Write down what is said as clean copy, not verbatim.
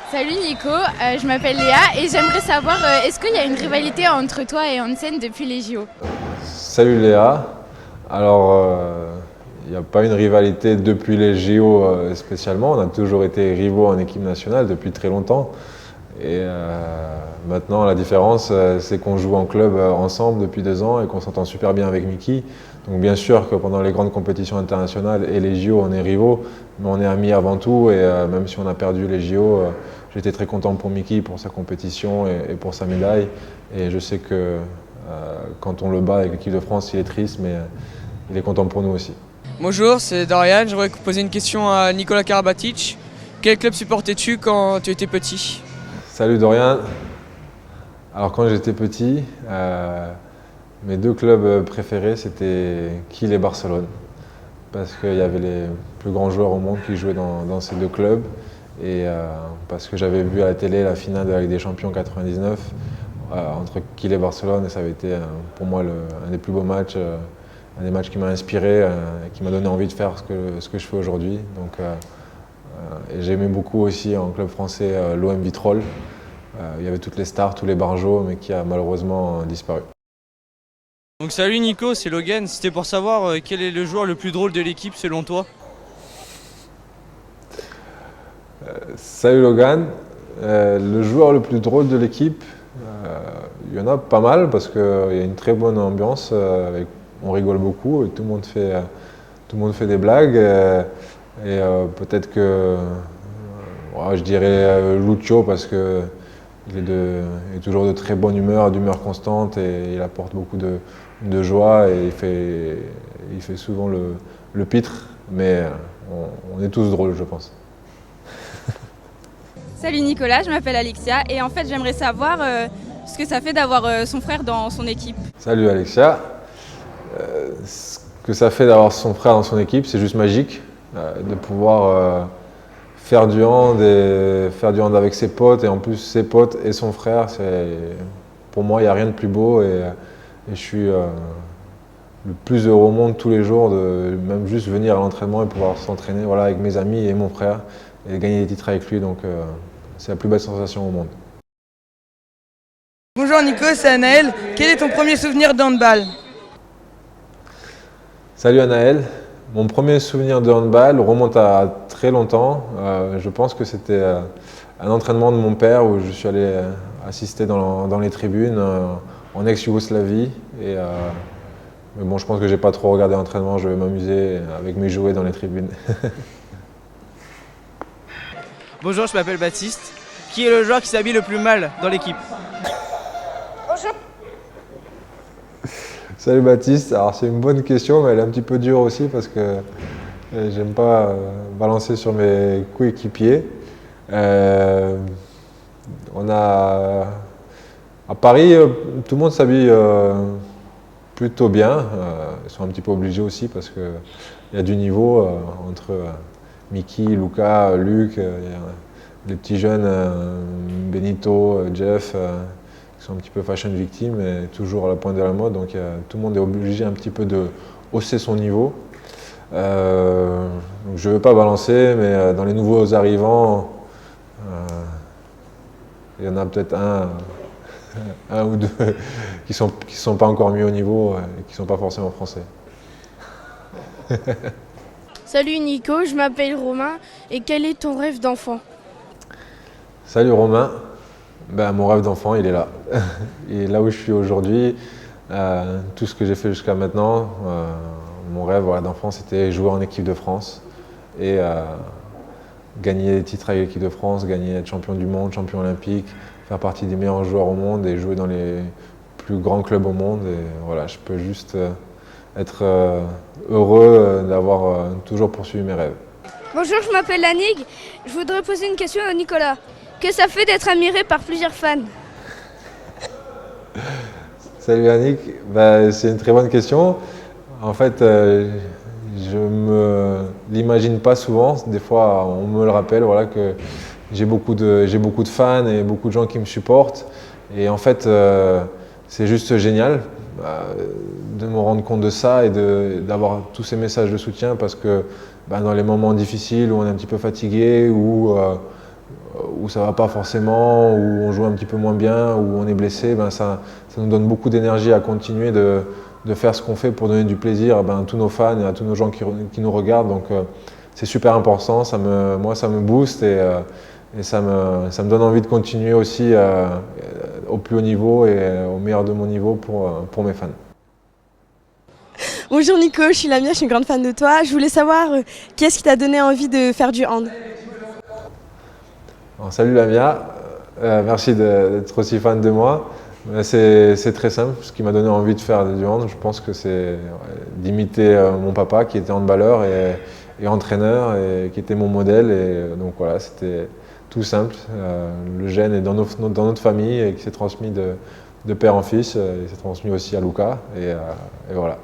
Salut Nico, je m'appelle Léa et j'aimerais savoir, est-ce qu'il y a une rivalité entre toi et Hansen depuis les JO? Salut Léa. Alors, il n'y a pas une rivalité depuis les JO spécialement. On a toujours été rivaux en équipe nationale depuis très longtemps. Et maintenant, la différence, c'est qu'on joue en club ensemble depuis 2 ans et qu'on s'entend super bien avec Mickey. Donc bien sûr que pendant les grandes compétitions internationales et les JO, on est rivaux, mais on est amis avant tout. Et même si on a perdu les JO, j'étais très content pour Mickey, pour sa compétition et pour sa médaille. Et je sais que quand on le bat avec l'équipe de France, il est triste, mais il est content pour nous aussi. Bonjour, c'est Dorian. J'aimerais poser une question à Nikola Karabatic. Quel club supportais-tu quand tu étais petit? Salut Dorian. Alors quand j'étais petit, mes 2 clubs préférés c'était Kiel et Barcelone. Parce qu'il y avait les plus grands joueurs au monde qui jouaient dans ces 2 clubs. Et parce que j'avais vu à la télé la finale de la Ligue des Champions 99 entre Kiel et Barcelone. Et ça avait été pour moi un des plus beaux matchs, un des matchs qui m'a inspiré et qui m'a donné envie de faire ce que je fais aujourd'hui. Et j'aimais beaucoup aussi en club français l'OM Vitrolles. Il y avait toutes les stars, tous les barjots, mais qui a malheureusement disparu. Donc salut Nico, c'est Logan. C'était pour savoir quel est le joueur le plus drôle de l'équipe selon toi? Salut Logan. Le joueur le plus drôle de l'équipe, il y en a pas mal parce qu'il y a une très bonne ambiance. On rigole beaucoup et tout le monde fait des blagues. Peut-être que ouais, je dirais Lucho parce que il est toujours de très bonne humeur, d'humeur constante et il apporte beaucoup de joie et il fait souvent le pitre, mais on est tous drôles, je pense. Salut Nicolas, je m'appelle Alexia et en fait j'aimerais savoir ce que ça fait d'avoir son frère dans son équipe. Salut Alexia. Ce que ça fait d'avoir son frère dans son équipe, c'est juste magique, de pouvoir faire du hand avec ses potes et en plus ses potes et son frère. Pour moi, il n'y a rien de plus beau et je suis le plus heureux au monde tous les jours de même juste venir à l'entraînement et pouvoir s'entraîner voilà, avec mes amis et mon frère et gagner des titres avec lui. Donc c'est la plus belle sensation au monde. Bonjour Nico, c'est Anaël. Quel est ton premier souvenir de handball? Salut Anaël. Mon premier souvenir de handball remonte à très longtemps. Je pense que c'était un entraînement de mon père où je suis allé assister dans les tribunes en ex-Yougoslavie. Mais bon, je pense que j'ai pas trop regardé l'entraînement, je vais m'amuser avec mes jouets dans les tribunes. Bonjour, je m'appelle Baptiste. Qui est le joueur qui s'habille le plus mal dans l'équipe? Salut Baptiste, alors c'est une bonne question mais elle est un petit peu dure aussi parce que j'aime pas balancer sur mes coéquipiers. On a à Paris, tout le monde s'habille plutôt bien. Ils sont un petit peu obligés aussi parce qu'il y a du niveau entre Mickey, Luca, Luc, il y a les petits jeunes, Benito, Jeff, qui sont un petit peu fashion victimes et toujours à la pointe de la mode. Donc tout le monde est obligé un petit peu de hausser son niveau. Donc je ne veux pas balancer, mais dans les nouveaux arrivants, il y en a peut-être un ou deux qui sont pas encore mis au niveau et qui ne sont pas forcément français. Salut Nico, je m'appelle Romain et quel est ton rêve d'enfant? Salut Romain, ben, mon rêve d'enfant il est là. Il est là où je suis aujourd'hui. Tout ce que j'ai fait jusqu'à maintenant, mon rêve voilà, d'enfant c'était jouer en équipe de France et gagner des titres avec l'équipe de France, être champion du monde, champion olympique, faire partie des meilleurs joueurs au monde et jouer dans les plus grands clubs au monde. Et voilà, je peux juste être heureux d'avoir toujours poursuivi mes rêves. Bonjour, je m'appelle Annick. Je voudrais poser une question à Nicolas. Que ça fait d'être admiré par plusieurs fans? Salut Annick, ben, c'est une très bonne question. En fait, je me l'imagine pas souvent. Des fois, on me le rappelle, voilà, que j'ai beaucoup de fans et beaucoup de gens qui me supportent. Et en fait, c'est juste génial de me rendre compte de ça et d'avoir tous ces messages de soutien parce que ben, dans les moments difficiles où on est un petit peu fatigué ou où ça ne va pas forcément, où on joue un petit peu moins bien, où on est blessé, ça nous donne beaucoup d'énergie à continuer de faire ce qu'on fait pour donner du plaisir à tous nos fans et à tous nos gens qui nous regardent. Donc c'est super important, moi ça me booste et ça me donne envie de continuer aussi au plus haut niveau et au meilleur de mon niveau pour mes fans. Bonjour Nico, je suis Lamia, je suis une grande fan de toi. Je voulais savoir qu'est-ce qui t'a donné envie de faire du hand? Alors, salut Lamia, merci d'être aussi fan de moi. C'est très simple, ce qui m'a donné envie de faire du hand, je pense que c'est d'imiter mon papa qui était handballeur et entraîneur et qui était mon modèle. Et donc voilà, c'était tout simple. Le gène est dans notre famille et qui s'est transmis de père en fils. Il s'est transmis aussi à Luca et voilà.